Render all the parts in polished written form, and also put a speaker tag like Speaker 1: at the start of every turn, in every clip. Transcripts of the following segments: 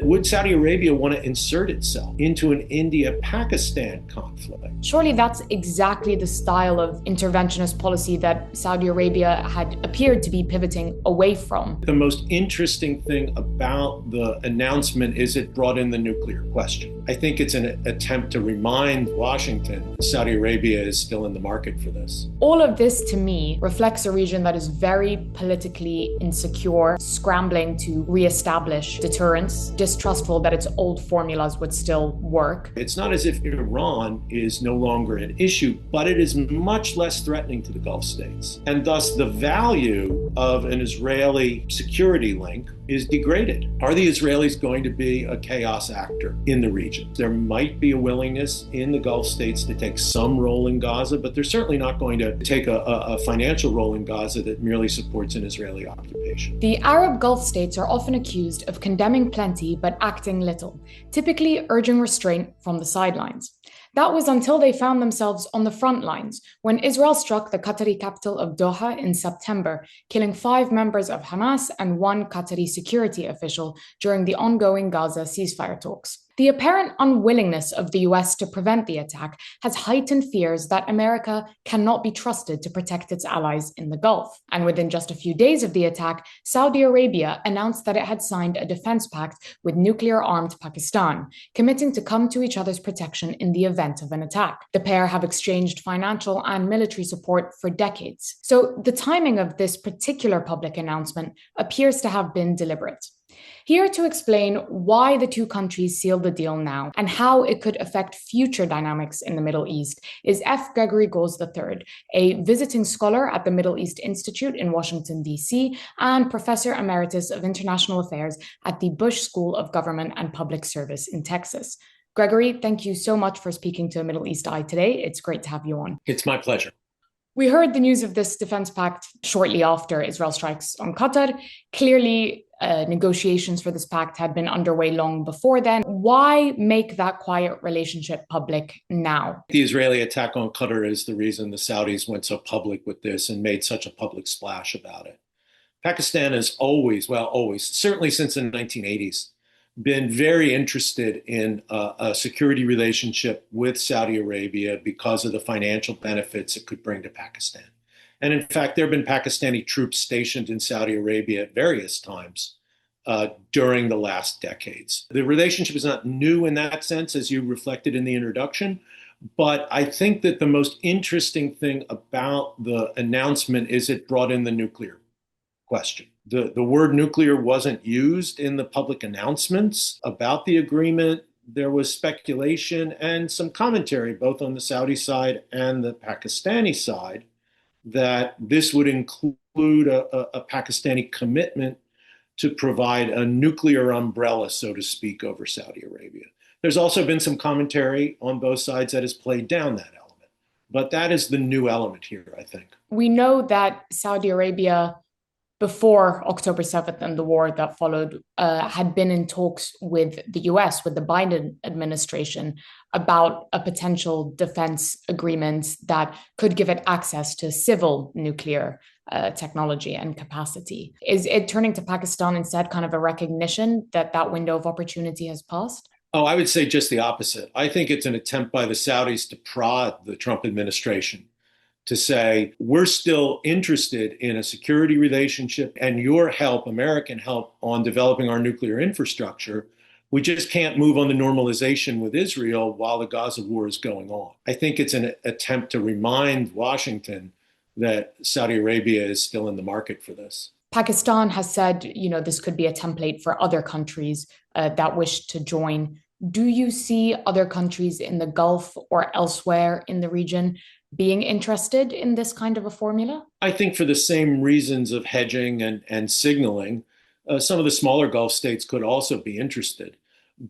Speaker 1: Would Saudi Arabia want to insert itself into an India-Pakistan conflict?
Speaker 2: Surely that's exactly the style of interventionist policy that Saudi Arabia had appeared to be pivoting away from.
Speaker 1: The most interesting thing about the announcement is it brought in the nuclear question. I think it's an attempt to remind Washington Saudi Arabia is still in the market for this.
Speaker 2: All of this, to me, reflects a region that is very politically insecure, scrambling to reestablish deterrence, distrustful that its old formulas would still work.
Speaker 1: It's not as if Iran is no longer an issue, but it is much less threatening to the Gulf states. And thus the value of an Israeli security link is degraded. Are the Israelis going to be a chaos actor in the region? There might be a willingness in the Gulf states to take some role in Gaza, but they're certainly not going to take a financial role in Gaza that merely supports an Israeli occupation.
Speaker 2: The Arab Gulf states are often accused of condemning plenty but acting little, typically urging restraint from the sidelines. That was until they found themselves on the front lines when Israel struck the Qatari capital of Doha in September, killing 5 members of Hamas and 1 Qatari security official during the ongoing Gaza ceasefire talks. The apparent unwillingness of the US to prevent the attack has heightened fears that America cannot be trusted to protect its allies in the Gulf. And within just a few days of the attack, Saudi Arabia announced that it had signed a defense pact with nuclear-armed Pakistan, committing to come to each other's protection in the event of an attack. The pair have exchanged financial and military support for decades. So the timing of this particular public announcement appears to have been deliberate. Here to explain why the two countries sealed the deal now and how it could affect future dynamics in the Middle East is F. Gregory Gause III, a visiting scholar at the Middle East Institute in Washington, D.C., and Professor Emeritus of International Affairs at the Bush School of Government and Public Service in Texas. Gregory, thank you so much for speaking to Middle East Eye today. It's great to have you on.
Speaker 1: It's my pleasure.
Speaker 2: We heard the news of this defense pact shortly after Israel strikes on Qatar. Clearly, negotiations for this pact had been underway long before then. Why make that quiet relationship public now?
Speaker 1: The Israeli attack on Qatar is the reason the Saudis went so public with this and made such a public splash about it. Pakistan has always, certainly since the 1980s, been very interested in a security relationship with Saudi Arabia because of the financial benefits it could bring to Pakistan. And in fact, there have been Pakistani troops stationed in Saudi Arabia at various times during the last decades. The relationship is not new in that sense, as you reflected in the introduction, but I think that the most interesting thing about the announcement is it brought in the nuclear question. The word nuclear wasn't used in the public announcements about the agreement. There was speculation and some commentary, both on the Saudi side and the Pakistani side, that this would include a Pakistani commitment to provide a nuclear umbrella, so to speak, over Saudi Arabia. There's also been some commentary on both sides that has played down that element. But that is the new element here, I think.
Speaker 2: We know that Saudi Arabia, before October 7th and the war that followed, had been in talks with the US, with the Biden administration, about a potential defense agreement that could give it access to civil nuclear technology and capacity. Is it turning to Pakistan instead kind of a recognition that that window of opportunity has passed?
Speaker 1: Oh, I would say just the opposite. I think it's an attempt by the Saudis to prod the Trump administration to say, we're still interested in a security relationship and your help, American help, on developing our nuclear infrastructure. We just can't move on the normalization with Israel while the Gaza war is going on. I think it's an attempt to remind Washington that Saudi Arabia is still in the market for this.
Speaker 2: Pakistan has said, this could be a template for other countries that wish to join. Do you see other countries in the Gulf or elsewhere in the region being interested in this kind of a formula?
Speaker 1: I think for the same reasons of hedging and signaling, some of the smaller Gulf states could also be interested.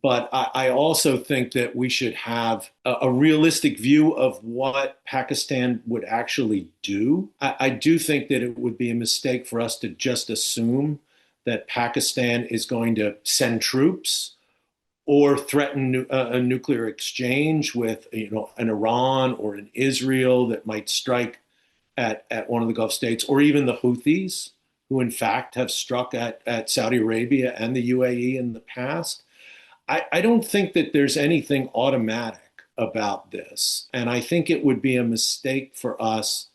Speaker 1: But I also think that we should have a realistic view of what Pakistan would actually do. I do think that it would be a mistake for us to just assume that Pakistan is going to send troops or threaten a nuclear exchange with an Iran or an Israel that might strike at one of the Gulf states, or even the Houthis, who in fact have struck at Saudi Arabia and the UAE in the past. I don't think that there's anything automatic about this. And I think it would be a mistake for us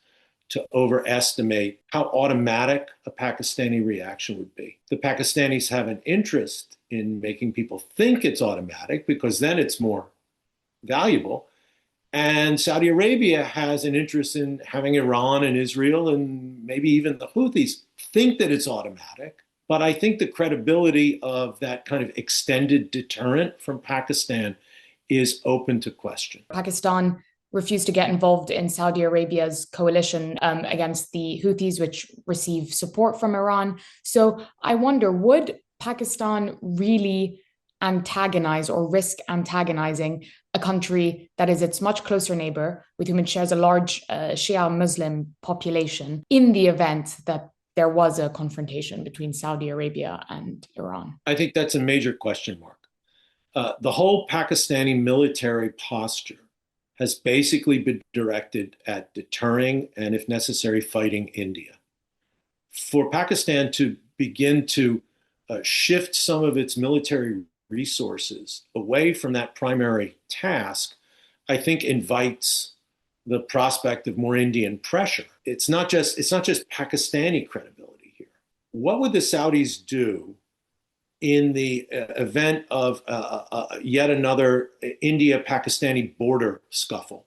Speaker 1: to overestimate how automatic a Pakistani reaction would be. The Pakistanis have an interest in making people think it's automatic because then it's more valuable. And Saudi Arabia has an interest in having Iran and Israel and maybe even the Houthis think that it's automatic. But I think the credibility of that kind of extended deterrent from Pakistan is open to question.
Speaker 2: Pakistan refused to get involved in Saudi Arabia's coalition against the Houthis, which receive support from Iran. So I wonder, would Pakistan really antagonize or risk antagonizing a country that is its much closer neighbor, with whom it shares a large Shia Muslim population, in the event that there was a confrontation between Saudi Arabia and Iran?
Speaker 1: I think that's a major question mark. The whole Pakistani military posture has basically been directed at deterring and, if necessary, fighting India. For Pakistan to begin to shift some of its military resources away from that primary task, I think invites the prospect of more Indian pressure. It's not just Pakistani credibility here. What would the Saudis do in the event of yet another India-Pakistani border scuffle?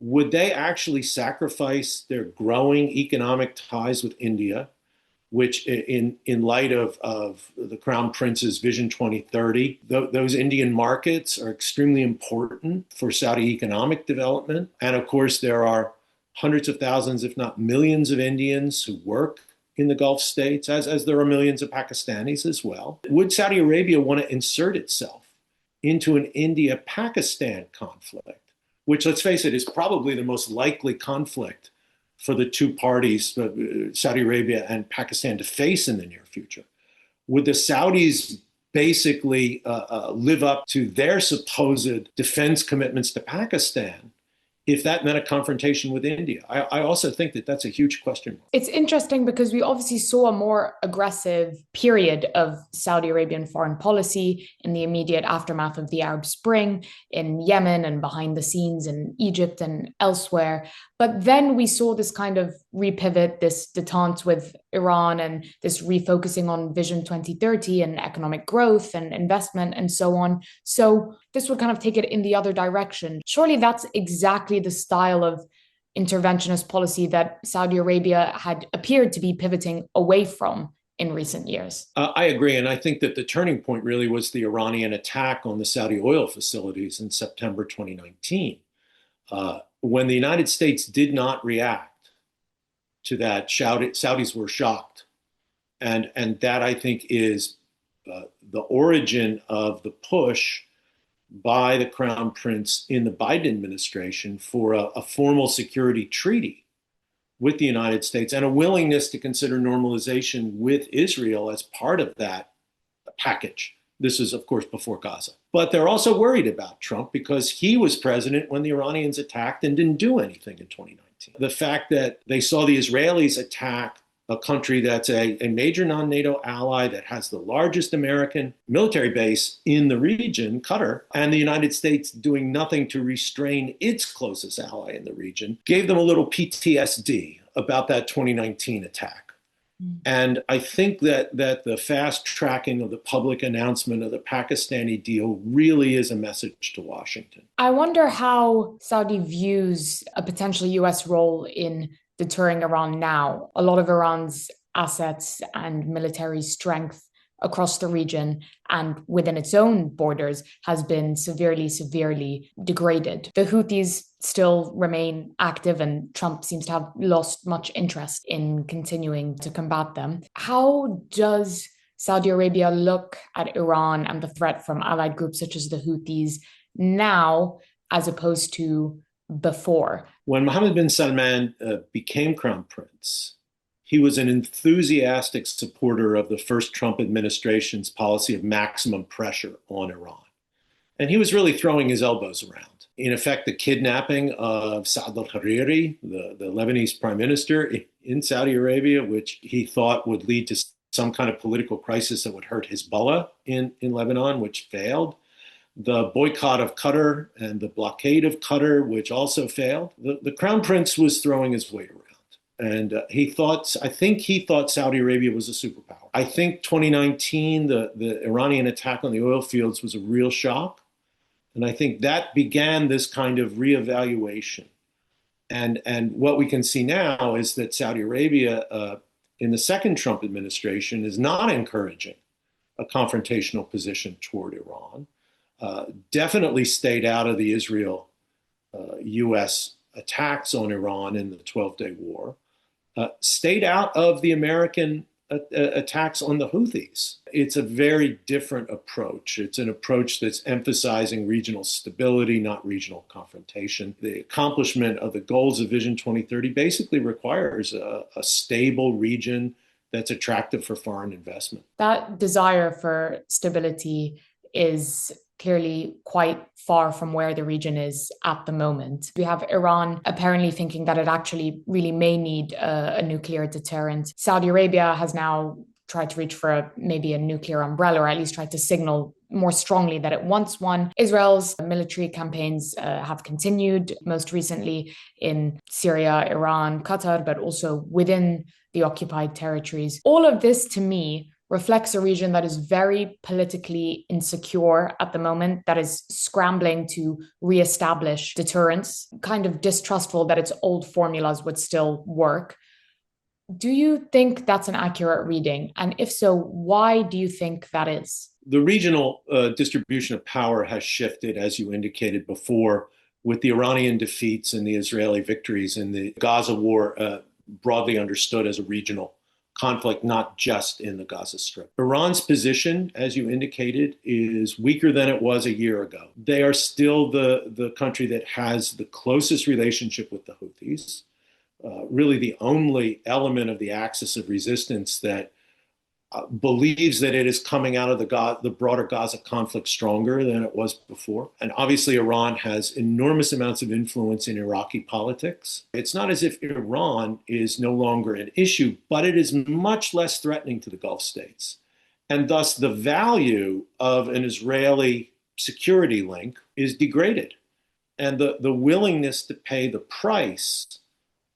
Speaker 1: Would they actually sacrifice their growing economic ties with India, which in light of the Crown Prince's Vision 2030, those Indian markets are extremely important for Saudi economic development. And of course, there are hundreds of thousands, if not millions of Indians who work in the Gulf states, as there are millions of Pakistanis as well. Would Saudi Arabia want to insert itself into an India-Pakistan conflict, which, let's face it, is probably the most likely conflict for the two parties, Saudi Arabia and Pakistan, to face in the near future? Would the Saudis basically live up to their supposed defense commitments to Pakistan if that meant a confrontation with India? I also think that that's a huge question mark.
Speaker 2: It's interesting because we obviously saw a more aggressive period of Saudi Arabian foreign policy in the immediate aftermath of the Arab Spring, in Yemen and behind the scenes in Egypt and elsewhere. But then we saw this kind of repivot, this detente with Iran, and this refocusing on Vision 2030 and economic growth and investment and so on. So this would kind of take it in the other direction. Surely that's exactly the style of interventionist policy that Saudi Arabia had appeared to be pivoting away from in recent years.
Speaker 1: I agree. And I think that the turning point really was the Iranian attack on the Saudi oil facilities in September 2019. When the United States did not react to that, Saudis were shocked. And that, I think, is the origin of the push by the Crown Prince in the Biden administration for a formal security treaty with the United States and a willingness to consider normalization with Israel as part of that package. This is, of course, before Gaza. But they're also worried about Trump because he was president when the Iranians attacked and didn't do anything in 2019. The fact that they saw the Israelis attack a country that's a major non-NATO ally that has the largest American military base in the region, Qatar, and the United States doing nothing to restrain its closest ally in the region, gave them a little PTSD about that 2019 attack. And I think that the fast tracking of the public announcement of the Pakistani deal really is a message to Washington.
Speaker 2: I wonder how Saudi views a potential US role in deterring Iran now. A lot of Iran's assets and military strength across the region and within its own borders has been severely degraded. The Houthis still remain active, and Trump seems to have lost much interest in continuing to combat them. How does Saudi Arabia look at Iran and the threat from allied groups such as the Houthis now as opposed to before?
Speaker 1: When Mohammed bin Salman became crown prince, he was an enthusiastic supporter of the first Trump administration's policy of maximum pressure on Iran. And he was really throwing his elbows around. In effect, the kidnapping of Saad al-Hariri, the Lebanese prime minister, in Saudi Arabia, which he thought would lead to some kind of political crisis that would hurt Hezbollah in Lebanon, which failed. The boycott of Qatar and the blockade of Qatar, which also failed. The crown prince was throwing his weight around. And I think he thought Saudi Arabia was a superpower. I think 2019, the Iranian attack on the oil fields was a real shock. And I think that began this kind of reevaluation. And what we can see now is that Saudi Arabia, in the second Trump administration, is not encouraging a confrontational position toward Iran. Definitely stayed out of the Israel-U.S. attacks on Iran in the 12-day war. Stayed out of the American attacks on the Houthis. It's a very different approach. It's an approach that's emphasizing regional stability, not regional confrontation. The accomplishment of the goals of Vision 2030 basically requires a stable region that's attractive for foreign investment.
Speaker 2: That desire for stability is clearly quite far from where the region is at the moment. We have Iran apparently thinking that it actually really may need a nuclear deterrent. Saudi Arabia has now tried to reach for maybe a nuclear umbrella, or at least tried to signal more strongly that it wants one. Israel's military campaigns have continued, most recently in Syria, Iran, Qatar, but also within the occupied territories. All of this, to me, reflects a region that is very politically insecure at the moment, that is scrambling to reestablish deterrence, kind of distrustful that its old formulas would still work. Do you think that's an accurate reading? And if so, why do you think that is?
Speaker 1: The regional distribution of power has shifted, as you indicated before, with the Iranian defeats and the Israeli victories in the Gaza war, broadly understood as a regional conflict, not just in the Gaza Strip. Iran's position, as you indicated, is weaker than it was a year ago. They are still the country that has the closest relationship with the Houthis, really the only element of the axis of resistance that believes that it is coming out of the broader Gaza conflict stronger than it was before. And obviously, Iran has enormous amounts of influence in Iraqi politics. It's not as if Iran is no longer an issue, but it is much less threatening to the Gulf states. And thus, the value of an Israeli security link is degraded. And the willingness to pay the price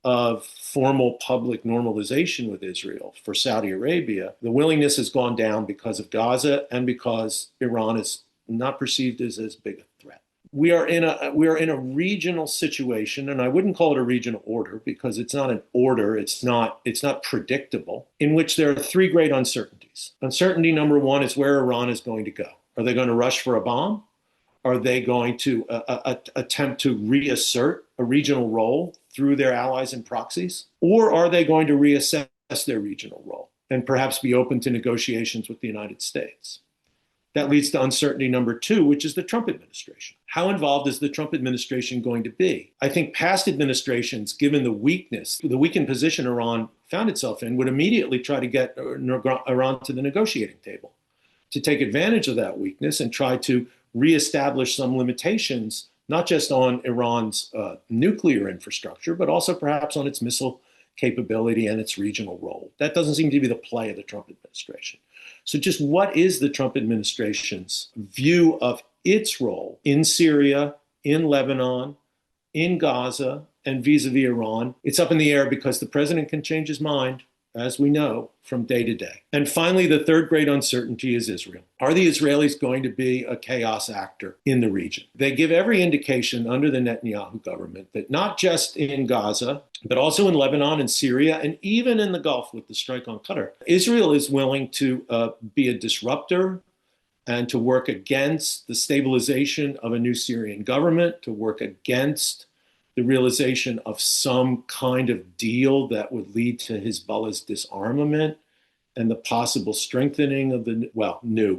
Speaker 1: of formal public normalization with Israel for Saudi Arabia, the willingness has gone down because of Gaza and because Iran is not perceived as big a threat. We are in a regional situation, and I wouldn't call it a regional order because it's not an order, it's not predictable, in which there are three great uncertainties. Uncertainty number one is where Iran is going to go. Are they going to rush for a bomb? Are they going to attempt to reassert a regional role through their allies and proxies? Or are they going to reassess their regional role and perhaps be open to negotiations with the United States? That leads to uncertainty number two, which is the Trump administration. How involved is the Trump administration going to be? I think past administrations, given the weakened position Iran found itself in, would immediately try to get Iran to the negotiating table to take advantage of that weakness and try to reestablish some limitations, not just on Iran's nuclear infrastructure, but also perhaps on its missile capability and its regional role. That doesn't seem to be the play of the Trump administration. So just what is the Trump administration's view of its role in Syria, in Lebanon, in Gaza, and vis-a-vis Iran? It's up in the air because the president can change his mind, as we know, from day to day. And finally, the third great uncertainty is Israel. Are the Israelis going to be a chaos actor in the region? They give every indication under the Netanyahu government that not just in Gaza, but also in Lebanon and Syria, and even in the Gulf with the strike on Qatar, Israel is willing to be a disruptor and to work against the stabilization of a new Syrian government, to work against the realization of some kind of deal that would lead to Hezbollah's disarmament and the possible strengthening of the,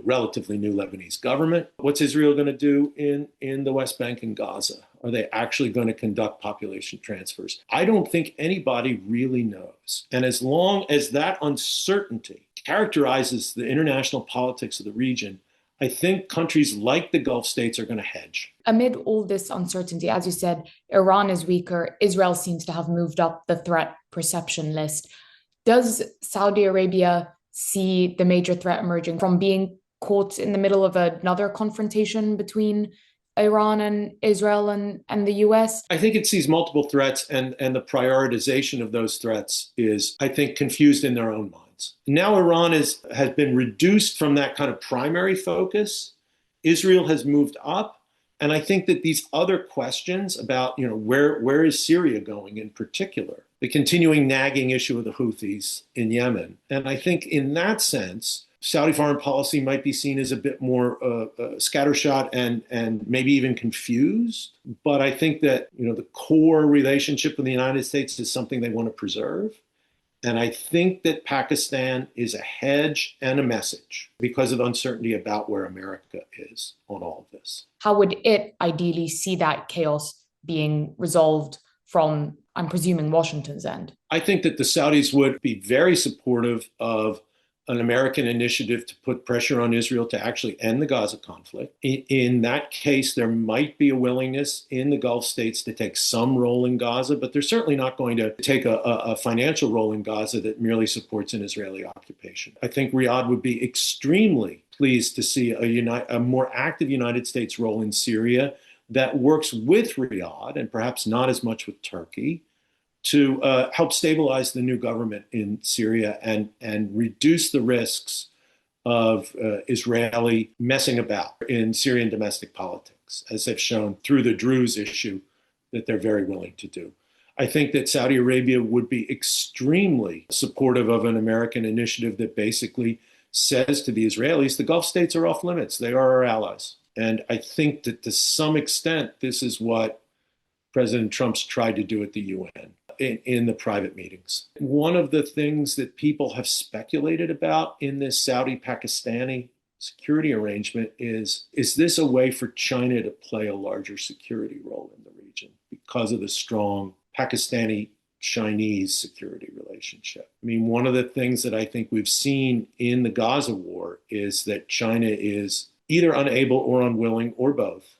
Speaker 1: relatively new Lebanese government. What's Israel going to do in the West Bank and Gaza? Are they actually going to conduct population transfers? I don't think anybody really knows. And as long as that uncertainty characterizes the international politics of the region, I think countries like the Gulf states are going to hedge.
Speaker 2: Amid all this uncertainty, as you said, Iran is weaker. Israel seems to have moved up the threat perception list. Does Saudi Arabia see the major threat emerging from being caught in the middle of another confrontation between Iran and Israel and the US?
Speaker 1: I think it sees multiple threats, and the prioritization of those threats is, I think, confused in their own minds. Now Iran has been reduced from that kind of primary focus. Israel has moved up. And I think that these other questions about, where is Syria going in particular, the continuing nagging issue of the Houthis in Yemen. And I think in that sense, Saudi foreign policy might be seen as a bit more scattershot and maybe even confused. But I think that, the core relationship with the United States is something they want to preserve. And I think that Pakistan is a hedge and a message because of uncertainty about where America is on all of this.
Speaker 2: How would it ideally see that chaos being resolved from, I'm presuming, Washington's end?
Speaker 1: I think that the Saudis would be very supportive of an American initiative to put pressure on Israel to actually end the Gaza conflict. In that case, there might be a willingness in the Gulf states to take some role in Gaza, but they're certainly not going to take a financial role in Gaza that merely supports an Israeli occupation. I think Riyadh would be extremely pleased to see a more active United States role in Syria that works with Riyadh and perhaps not as much with Turkey, to help stabilize the new government in Syria and reduce the risks of Israeli messing about in Syrian domestic politics, as they've shown through the Druze issue that they're very willing to do. I think that Saudi Arabia would be extremely supportive of an American initiative that basically says to the Israelis, the Gulf states are off limits. They are our allies. And I think that to some extent, this is what President Trump's tried to do at the UN. In the private meetings. One of the things that people have speculated about in this Saudi-Pakistani security arrangement is this a way for China to play a larger security role in the region because of the strong Pakistani-Chinese security relationship? I mean, one of the things that I think we've seen in the Gaza war is that China is either unable or unwilling or both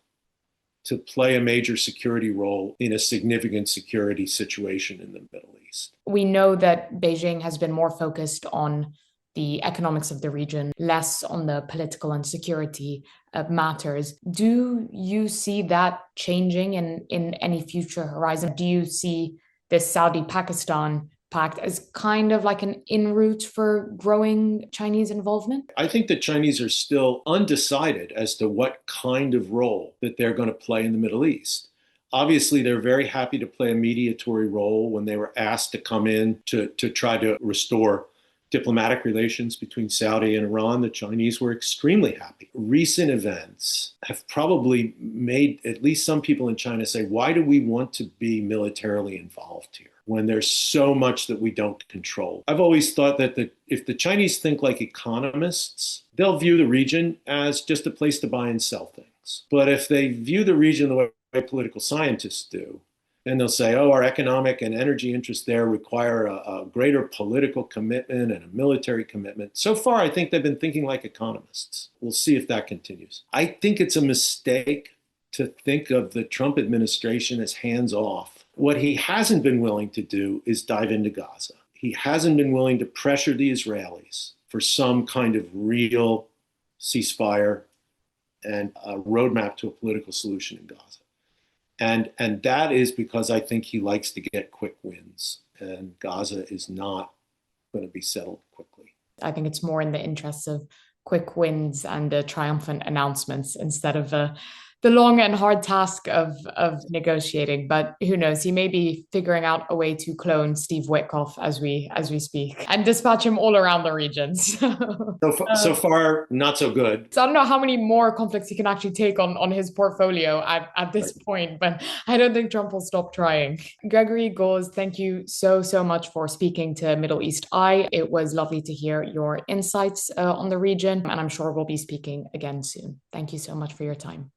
Speaker 1: to play a major security role in a significant security situation in the Middle East.
Speaker 2: We know that Beijing has been more focused on the economics of the region, less on the political and security matters. Do you see that changing in any future horizon? Do you see this Saudi-Pakistan pact as kind of like an en route for growing Chinese involvement?
Speaker 1: I think the Chinese are still undecided as to what kind of role that they're going to play in the Middle East. Obviously, they're very happy to play a mediatory role when they were asked to come in to try to restore diplomatic relations between Saudi and Iran. The Chinese were extremely happy. Recent events have probably made at least some people in China say, why do we want to be militarily involved here when there's so much that we don't control? I've always thought that if the Chinese think like economists, they'll view the region as just a place to buy and sell things. But if they view the region the way political scientists do, then they'll say, oh, our economic and energy interests there require a greater political commitment and a military commitment. So far, I think they've been thinking like economists. We'll see if that continues. I think it's a mistake to think of the Trump administration as hands-off. What he hasn't been willing to do is dive into Gaza. He hasn't been willing to pressure the Israelis for some kind of real ceasefire and a roadmap to a political solution in Gaza. And that is because I think he likes to get quick wins, and Gaza is not going to be settled quickly.
Speaker 2: I think it's more in the interests of quick wins and triumphant announcements instead of the long and hard task of negotiating. But who knows? He may be figuring out a way to clone Steve Witkoff as we speak and dispatch him all around the region.
Speaker 1: So far, not so good.
Speaker 2: So I don't know how many more conflicts he can actually take on his portfolio at this point, but I don't think Trump will stop trying. Gregory Gause, thank you so much for speaking to Middle East Eye. It was lovely to hear your insights on the region, and I'm sure we'll be speaking again soon. Thank you so much for your time.